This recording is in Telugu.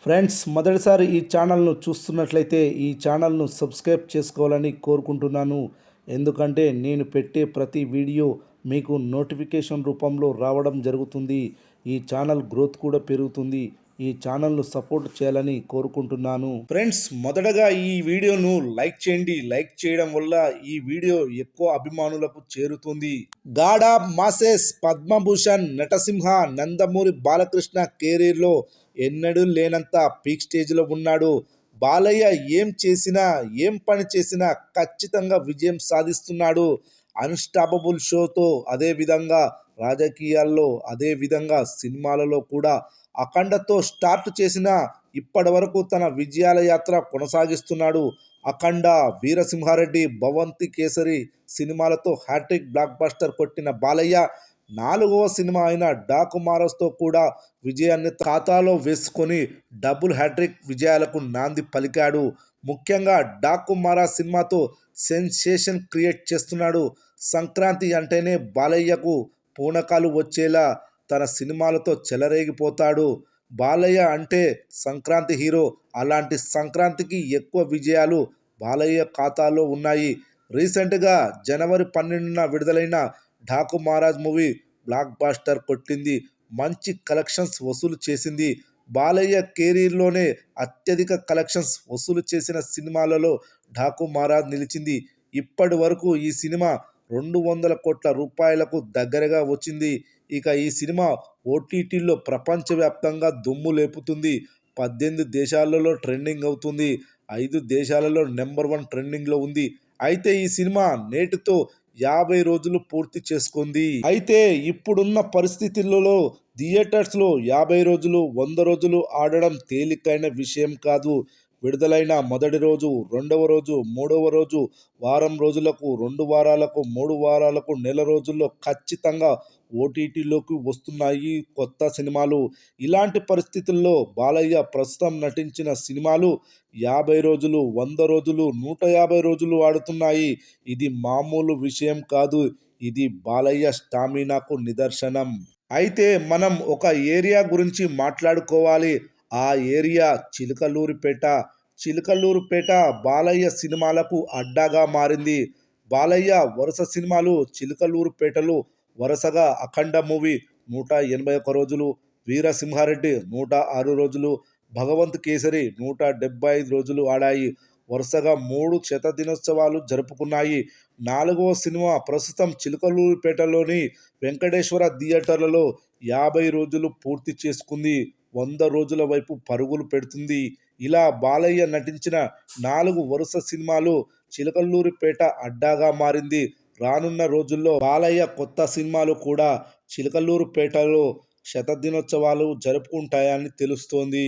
ఫ్రెండ్స్, మొదటిసారి ఈ ఛానల్ను చూస్తున్నట్లయితే ఈ ఛానల్ను సబ్స్క్రైబ్ చేసుకోవాలని కోరుకుంటున్నాను. ఎందుకంటే నేను పెట్టే ప్రతి వీడియో మీకు నోటిఫికేషన్ రూపంలో రావడం జరుగుతుంది. ఈ ఛానల్ గ్రోత్ కూడా పెరుగుతుంది. ఈ ఛానల్ను సపోర్ట్ చేయాలని కోరుకుంటున్నాను. ఫ్రెండ్స్, మొదటగా ఈ వీడియోను లైక్ చేయండి. లైక్ చేయడం వల్ల ఈ వీడియో ఎక్కువ అభిమానులకు చేరుతుంది. గాడ్ ఆఫ్ మాసెస్ పద్మభూషణ్ నటసింహ నందమూరి బాలకృష్ణ కెరీర్లో ఎన్నడూ లేనంత పీక్ స్టేజ్లో ఉన్నాడు. బాలయ్య ఏం చేసినా, ఏం పని చేసినా ఖచ్చితంగా విజయం సాధిస్తున్నాడు. అన్స్టాపబుల్ షోతో, అదేవిధంగా రాజకీయాల్లో, అదేవిధంగా సినిమాలలో కూడా అఖండతో స్టార్ట్ చేసిన ఇప్పటి వరకు తన విజయాల యాత్ర కొనసాగిస్తున్నాడు. అఖండ, వీరసింహారెడ్డి, భవంతి కేసరి సినిమాలతో హ్యాట్రిక్ బ్లాక్ బస్టర్ కొట్టిన బాలయ్య 4వ సినిమా అయిన డాకు మారస్తో కూడా విజయాన్ని ఖాతాలో వేసుకొని డబుల్ హ్యాట్రిక్ విజయాలకు నాంది పలికాడు. ముఖ్యంగా డాకు మారా సినిమాతో సెన్సేషన్ క్రియేట్ చేస్తున్నాడు. సంక్రాంతి అంటేనే బాలయ్యకు పూనకాలు వచ్చేలా తన సినిమాలతో చెలరేగిపోతాడు. బాలయ్య అంటే సంక్రాంతి హీరో. అలాంటి సంక్రాంతికి ఎక్కువ విజయాలు బాలయ్య ఖాతాలో ఉన్నాయి. రీసెంట్గా జనవరి 12న విడుదలైన Daaku Maharaj movie blockbuster కొట్టింది. మంచి కలెక్షన్స్ వసూలు చేసింది. బాలయ్య కెరీర్లోనే అత్యధిక కలెక్షన్స్ వసూలు చేసిన సినిమాలలో ఢాకు మహారాజ్ నిలిచింది. ఇప్పటి వరకు ఈ సినిమా 200 కోట్ల రూపాయలకు దగ్గరగా వచ్చింది. ఇక ఈ సినిమా ఓటీటీలో ప్రపంచవ్యాప్తంగా దుమ్ము లేపుతుంది. 18 దేశాలలో ట్రెండింగ్ అవుతుంది. 5 దేశాలలో నెంబర్ 1 ట్రెండింగ్లో ఉంది. అయితే ఈ సినిమా నేటితో 50 రోజులు పూర్తి చేసుకుంది. అయితే ఇప్పుడున్న పరిస్థితులలో థియేటర్స్లో 50 రోజులు, 100 రోజులు ఆడడం తేలికైన విషయం కాదు. విడుదలైన మొదటి రోజు, రెండవ రోజు, మూడవ రోజు, వారం రోజులకు, 2 వారాలకు, 3 వారాలకు, నెల రోజుల్లో ఖచ్చితంగా ఓటీటీలోకి వస్తున్నాయి కొత్త సినిమాలు. ఇలాంటి పరిస్థితుల్లో బాలయ్య ప్రస్తుతం నటించిన సినిమాలు 50 రోజులు, 100 రోజులు, 150 రోజులు ఆడుతున్నాయి. ఇది మామూలు విషయం కాదు. ఇది బాలయ్య స్టామినాకు నిదర్శనం. అయితే మనం ఒక ఏరియా గురించి మాట్లాడుకోవాలి. ఆ ఏరియా చిలకలూరిపేట. చిలకలూరిపేట బాలయ్య సినిమాలకు అడ్డాగా మారింది. బాలయ్య వరుస సినిమాలు చిలకలూరిపేటలో వరుసగా అఖండ మూవీ 181 రోజులు, వీరసింహారెడ్డి 106 రోజులు, భగవంత్ కేసరి 175 రోజులు ఆడాయి. వరుసగా 3 శతదినోత్సవాలు జరుపుకున్నాయి. 4వ సినిమా ప్రస్తుతం చిలకలూరిపేటలోని వెంకటేశ్వర థియేటర్లలో 50 రోజులు పూర్తి చేసుకుంది. 100 రోజుల వైపు పరుగులు పెడుతుంది. ఇలా బాలయ్య నటించిన 4 వరుస సినిమాలు చిలకలూరిపేట అడ్డాగా మారింది. రానున్న రోజుల్లో బాలయ్య కొత్త సినిమాలు కూడా చిలకలూరిపేటలో శతదినోత్సవాలు జరుపుకుంటాయని తెలుస్తోంది.